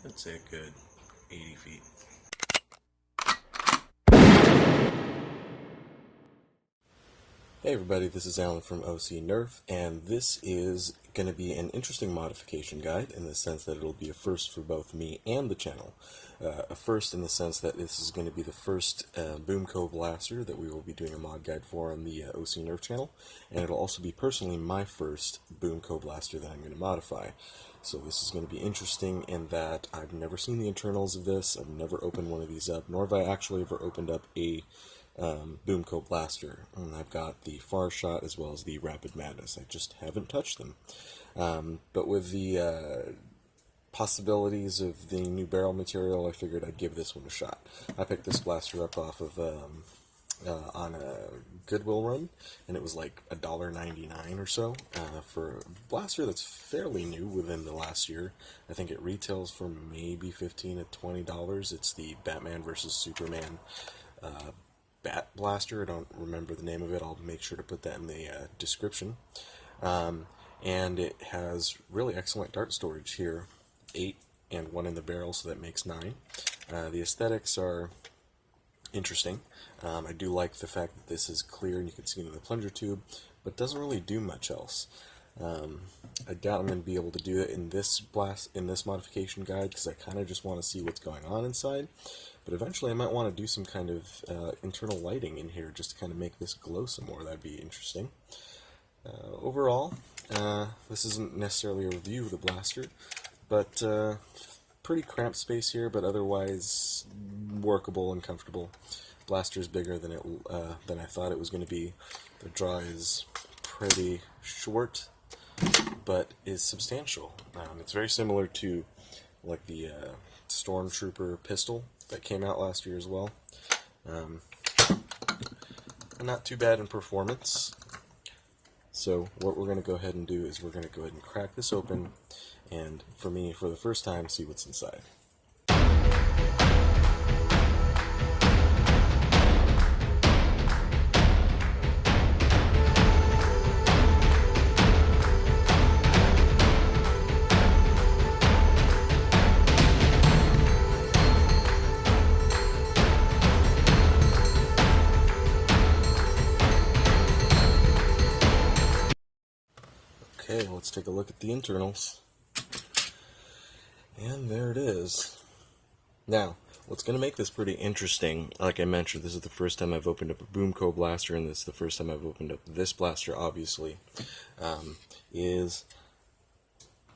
I'd say a good 80 feet. Hey everybody, this is Alan from OC Nerf, and this is going to be an interesting modification guide in the sense that it'll be a first for both me and the channel. A first in the sense that this is going to be the first BoomCo blaster that we will be doing a mod guide for on the OC Nerf channel, and it'll also be personally my first BoomCo blaster that I'm going to modify. So this is going to be interesting in that I've never seen the internals of this, I've never opened one of these up, nor have I actually ever opened up a BoomCo blaster, and I've got the Firestrike as well as the Rapid Madness. I just haven't touched them. But with the possibilities of the new barrel material, I figured I'd give this one a shot. I picked this blaster up off of on a Goodwill run, and it was like $1.99 or so for a blaster that's fairly new within the last year. I think it retails for maybe $15 to $20. It's the Batman vs. Superman Bat Blaster. I don't remember the name of it. I'll make sure to put that in the description. And it has really excellent dart storage here, 8 and 1 in the barrel, so that makes 9. The aesthetics are interesting. I do like the fact that this is clear and you can see it in the plunger tube, but doesn't really do much else. I doubt I'm going to be able to do it in this modification guide because I kind of just want to see what's going on inside. But eventually I might want to do some kind of internal lighting in here just to kind of make this glow some more. That'd be interesting. Overall, this isn't necessarily a review of the blaster, but pretty cramped space here, but otherwise workable and comfortable. Blaster's bigger than I thought it was going to be. The draw is pretty short, but is substantial. It's very similar to like the Stormtrooper pistol that came out last year as well. Not too bad in performance. So what we're going to go ahead and do is we're going to go ahead and crack this open, and for me, for the first time, see what's inside. Okay, let's take a look at the internals. And there it is. Now, what's going to make this pretty interesting, like I mentioned, this is the first time I've opened up a BoomCo blaster, and this is the first time I've opened up this blaster, obviously, is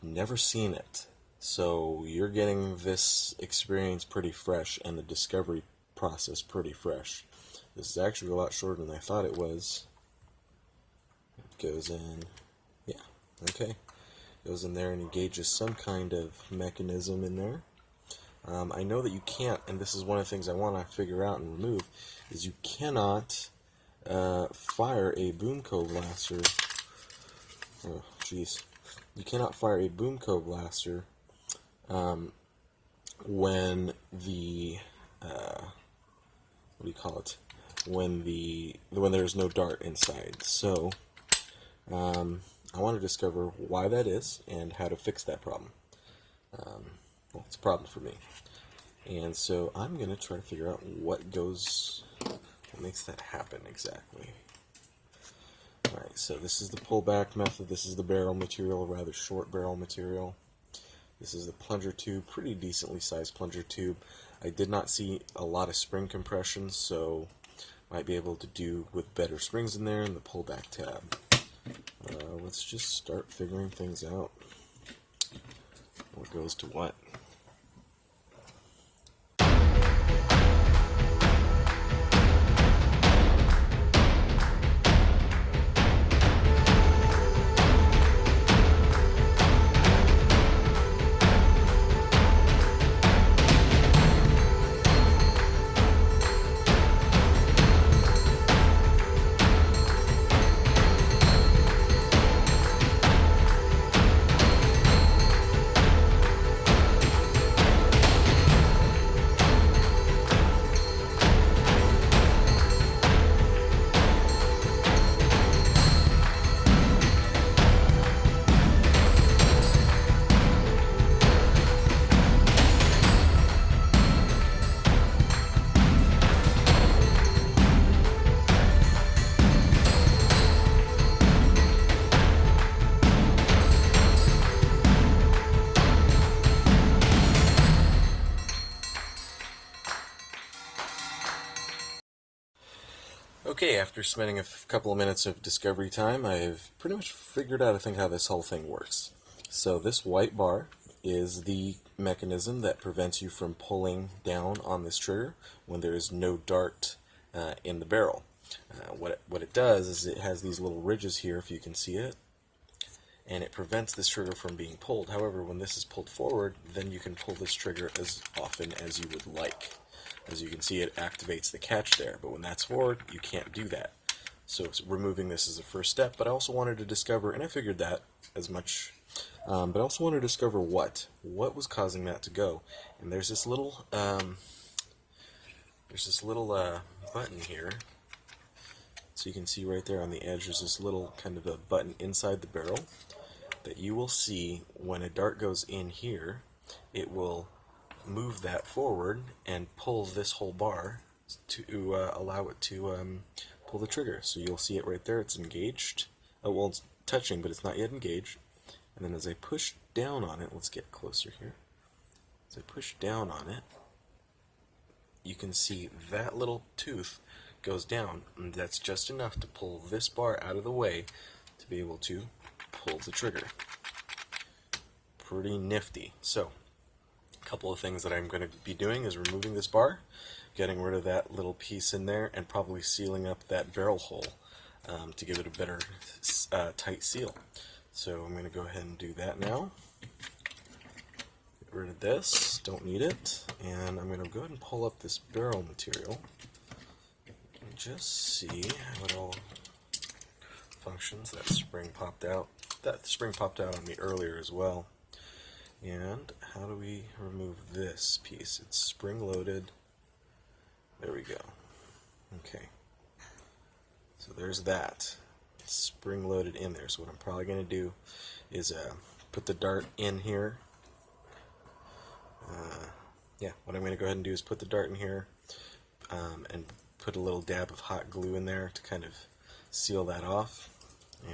never seen it. So you're getting this experience pretty fresh, and the discovery process pretty fresh. This is actually a lot shorter than I thought it was. It goes in... Okay, goes in there and engages some kind of mechanism in there. I know that you can't, and this is one of the things I want to figure out and remove, is you cannot fire a BoomCo blaster. Oh, jeez. You cannot fire a BoomCo blaster when the what do you call it? When there's no dart inside. So. I want to discover why that is and how to fix that problem. Well, it's a problem for me. And so I'm going to try to figure out what makes that happen exactly. Alright, so this is the pullback method. This is the barrel material, a rather short barrel material. This is the plunger tube, pretty decently sized plunger tube. I did not see a lot of spring compression, so might be able to do with better springs in there and the pullback tab. Let's just start figuring things out. What goes to what? Okay, after spending a couple of minutes of discovery time, I've pretty much figured out, I think, how this whole thing works. So this white bar is the mechanism that prevents you from pulling down on this trigger when there is no dart in the barrel. What it does is it has these little ridges here, if you can see it, and it prevents this trigger from being pulled. However, when this is pulled forward, then you can pull this trigger as often as you would like. As you can see, it activates the catch there, but when that's forward, you can't do that. So removing this is the first step, but I also wanted to discover, and I figured that as much, but I also wanted to discover what was causing that to go. And there's this little button here. So you can see right there on the edge, there's this little kind of a button inside the barrel that you will see when a dart goes in here. It will move that forward and pull this whole bar to allow it to pull the trigger. So you'll see it right there, it's engaged. Oh, well, it's touching, but it's not yet engaged. And then as I push down on it, let's get closer here. As I push down on it, you can see that little tooth goes down, and that's just enough to pull this bar out of the way to be able to pull the trigger. Pretty nifty. So, a couple of things that I'm going to be doing is removing this bar, getting rid of that little piece in there, and probably sealing up that barrel hole to give it a better tight seal. So I'm going to go ahead and do that now. Get rid of this, don't need it, and I'm going to go ahead and pull up this barrel material and just see how it all functions. That spring popped out. That spring popped out on me earlier as well. And how do we remove this piece? It's spring loaded. There we go. Okay. So there's that. It's spring loaded in there. So what I'm probably going to do is put the dart in here. What I'm going to go ahead and do is put the dart in here and put a little dab of hot glue in there to kind of seal that off.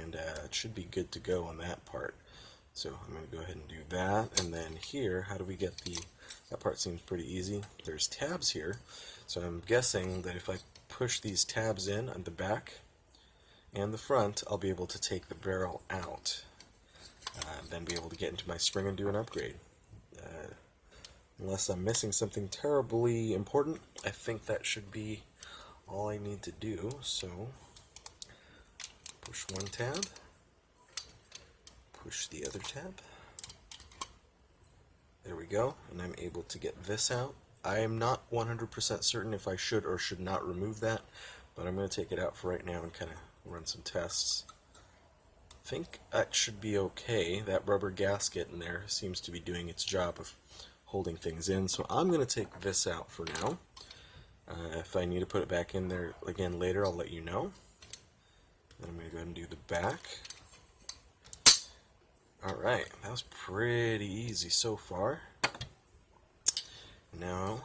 And it should be good to go on that part. So I'm going to go ahead and do that, and then here, how do we get that part seems pretty easy. There's tabs here, so I'm guessing that if I push these tabs in on the back and the front, I'll be able to take the barrel out, then be able to get into my spring and do an upgrade. Unless I'm missing something terribly important, I think that should be all I need to do. So push one tab. Push the other tab. There we go, and I'm able to get this out. I am not 100% certain if I should or should not remove that, but I'm going to take it out for right now and kind of run some tests. I think that should be okay. That rubber gasket in there seems to be doing its job of holding things in, so I'm going to take this out for now. If I need to put it back in there again later, I'll let you know. Then I'm going to go ahead and do the back. Alright, that was pretty easy so far. Now,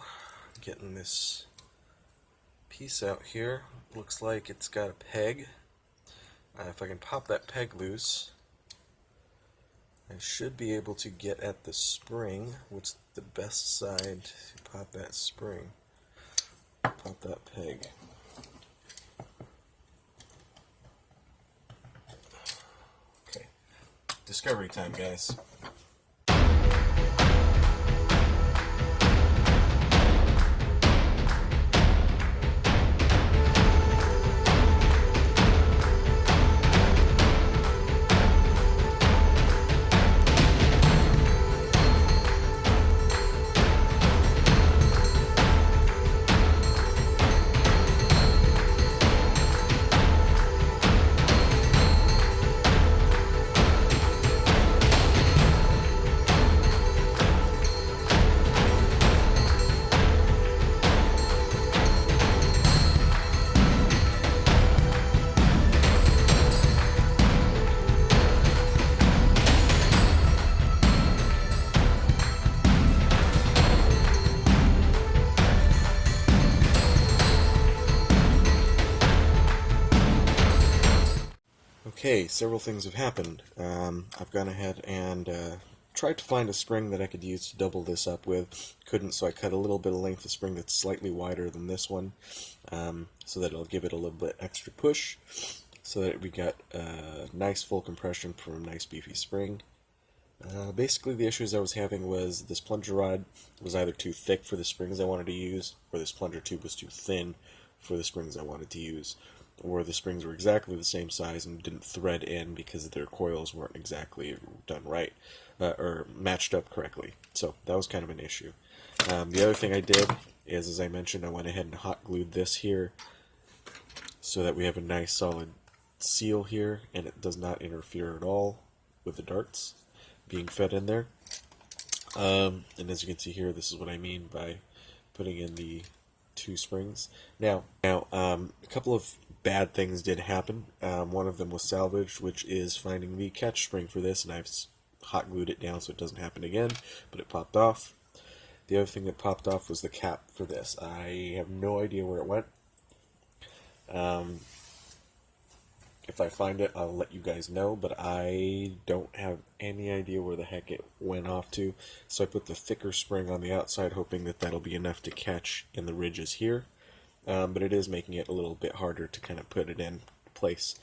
getting this piece out here, looks like it's got a peg. If I can pop that peg loose, I should be able to get at the spring. What's the best side to pop that spring? Pop that peg. Discovery time, guys. Okay, several things have happened. I've gone ahead and tried to find a spring that I could use to double this up with. Couldn't, so I cut a little bit of length of spring that's slightly wider than this one, so that it'll give it a little bit extra push, so that we got nice full compression from a nice beefy spring. Basically, the issues I was having was this plunger rod was either too thick for the springs I wanted to use, or this plunger tube was too thin for the springs I wanted to use, or the springs were exactly the same size and didn't thread in because their coils weren't exactly done right, or matched up correctly. So that was kind of an issue. The other thing I did is, as I mentioned, I went ahead and hot glued this here so that we have a nice solid seal here, and it does not interfere at all with the darts being fed in there. And as you can see here, this is what I mean by putting in the two springs. Now, a couple of bad things did happen. One of them was salvaged, which is finding the catch spring for this, and I've hot glued it down so it doesn't happen again, but it popped off. The other thing that popped off was the cap for this. I have no idea where it went. If I find it, I'll let you guys know, but I don't have any idea where the heck it went off to. So I put the thicker spring on the outside, hoping that that'll be enough to catch in the ridges here. But it is making it a little bit harder to kind of put it in place.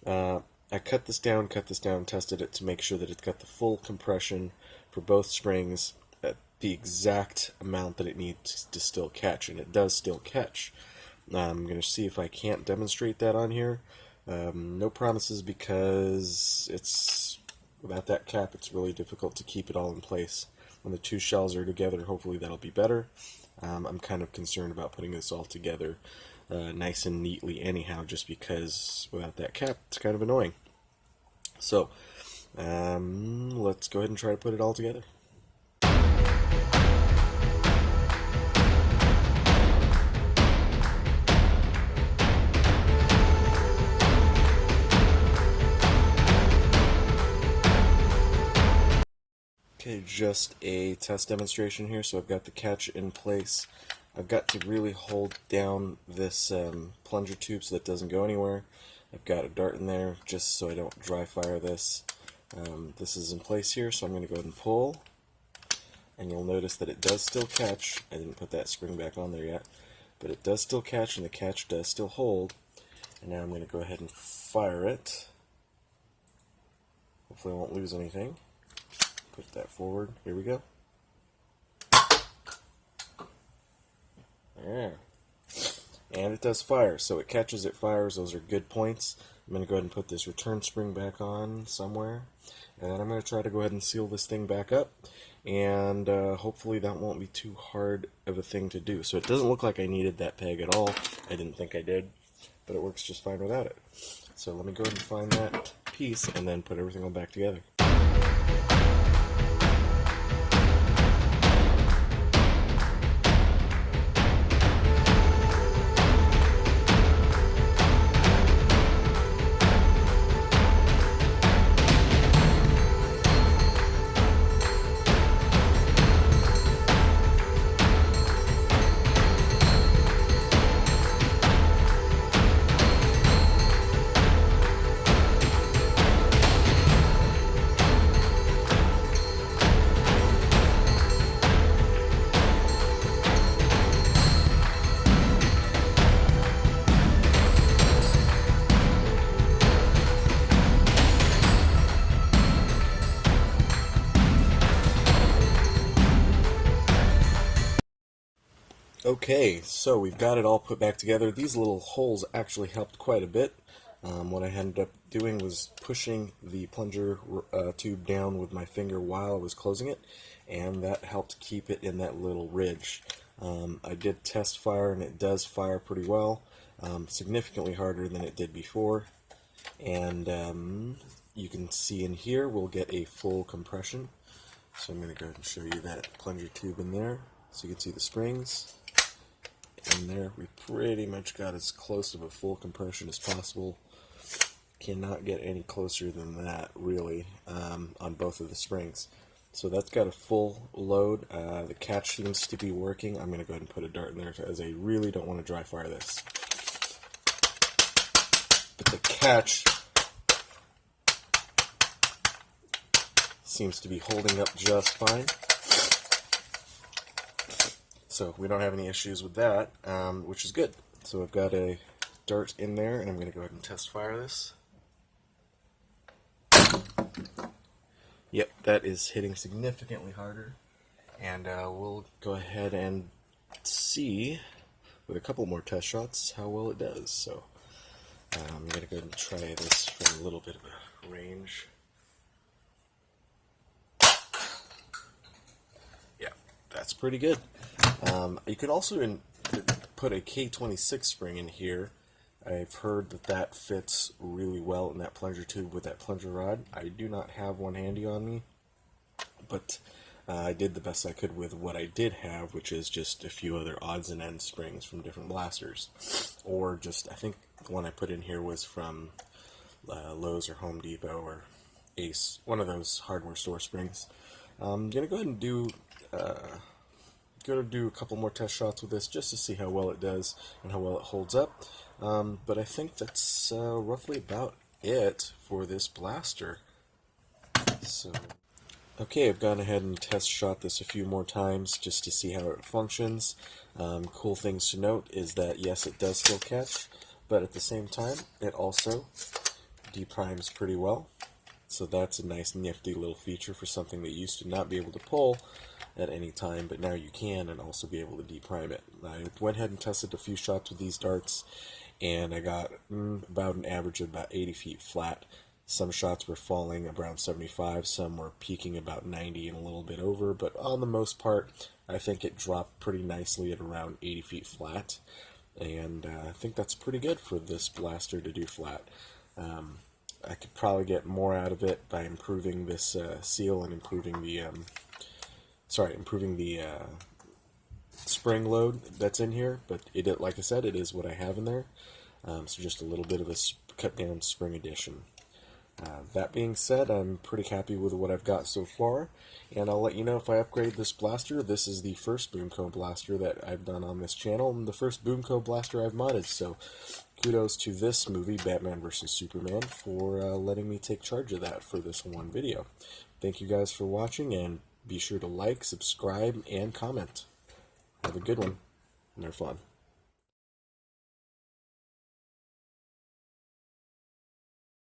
I cut this down, tested it to make sure that it's got the full compression for both springs at the exact amount that it needs to still catch, and it does still catch. I'm going to see if I can't demonstrate that on here. No promises, because it's without that cap it's really difficult to keep it all in place. When the two shells are together, hopefully that'll be better. I'm kind of concerned about putting this all together nice and neatly anyhow, just because without that cap it's kind of annoying. So let's go ahead and try to put it all together. Okay, just a test demonstration here. So I've got the catch in place. I've got to really hold down this plunger tube so that it doesn't go anywhere. I've got a dart in there just so I don't dry fire this. This is in place here, so I'm going to go ahead and pull. And you'll notice that it does still catch. I didn't put that spring back on there yet. But it does still catch, and the catch does still hold. And now I'm going to go ahead and fire it. Hopefully I won't lose anything. Put that forward. Here we go. Yeah. And it does fire. So it catches, it fires. Those are good points. I'm going to go ahead and put this return spring back on somewhere. And then I'm going to try to go ahead and seal this thing back up. And hopefully that won't be too hard of a thing to do. So it doesn't look like I needed that peg at all. I didn't think I did. But it works just fine without it. So let me go ahead and find that piece and then put everything all back together. Okay, so we've got it all put back together. These little holes actually helped quite a bit. What I ended up doing was pushing the plunger tube down with my finger while I was closing it, and that helped keep it in that little ridge. I did test fire, and it does fire pretty well, significantly harder than it did before. And you can see in here we'll get a full compression. So I'm going to go ahead and show you that plunger tube in there, so you can see the springs. In there, we pretty much got as close of a full compression as possible. Cannot get any closer than that, really, on both of the springs. So that's got a full load. The catch seems to be working. I'm going to go ahead and put a dart in there, as I really don't want to dry fire this. But the catch seems to be holding up just fine. So we don't have any issues with that, which is good. So I've got a dart in there, and I'm going to go ahead and test fire this. Yep, that is hitting significantly harder. And we'll go ahead and see, with a couple more test shots, how well it does. So I'm going to go ahead and try this from a little bit of a range. Yeah, that's pretty good. You could also put a K26 spring in here. I've heard that that fits really well in that plunger tube with that plunger rod. I do not have one handy on me, but I did the best I could with what I did have, which is just a few other odds and ends springs from different blasters. Or just, I think the one I put in here was from Lowe's or Home Depot or Ace, one of those hardware store springs. I'm going to go ahead and do a couple more test shots with this just to see how well it does and how well it holds up. But I think that's roughly about it for this blaster. So, okay, I've gone ahead and test shot this a few more times just to see how it functions. Cool things to note is that yes, it does still catch, but at the same time, it also deprimes pretty well. So that's a nice nifty little feature for something that used to not be able to pull at any time, but now you can, and also be able to deprime it. I went ahead and tested a few shots with these darts, and I got about an average of about 80 feet flat. Some shots were falling around 75, some were peaking about 90 and a little bit over, but on the most part, I think it dropped pretty nicely at around 80 feet flat, and I think that's pretty good for this blaster to do flat. I could probably get more out of it by improving this seal and improving the spring load that's in here, but like I said, it is what I have in there. So just a little bit of a cut down spring addition. That being said, I'm pretty happy with what I've got so far, and I'll let you know if I upgrade this blaster. This is the first BoomCo blaster that I've done on this channel, and the first BoomCo blaster I've modded, so kudos to this movie, Batman vs. Superman, for letting me take charge of that for this one video. Thank you guys for watching, and be sure to like, subscribe, and comment. Have a good one. Nerf on.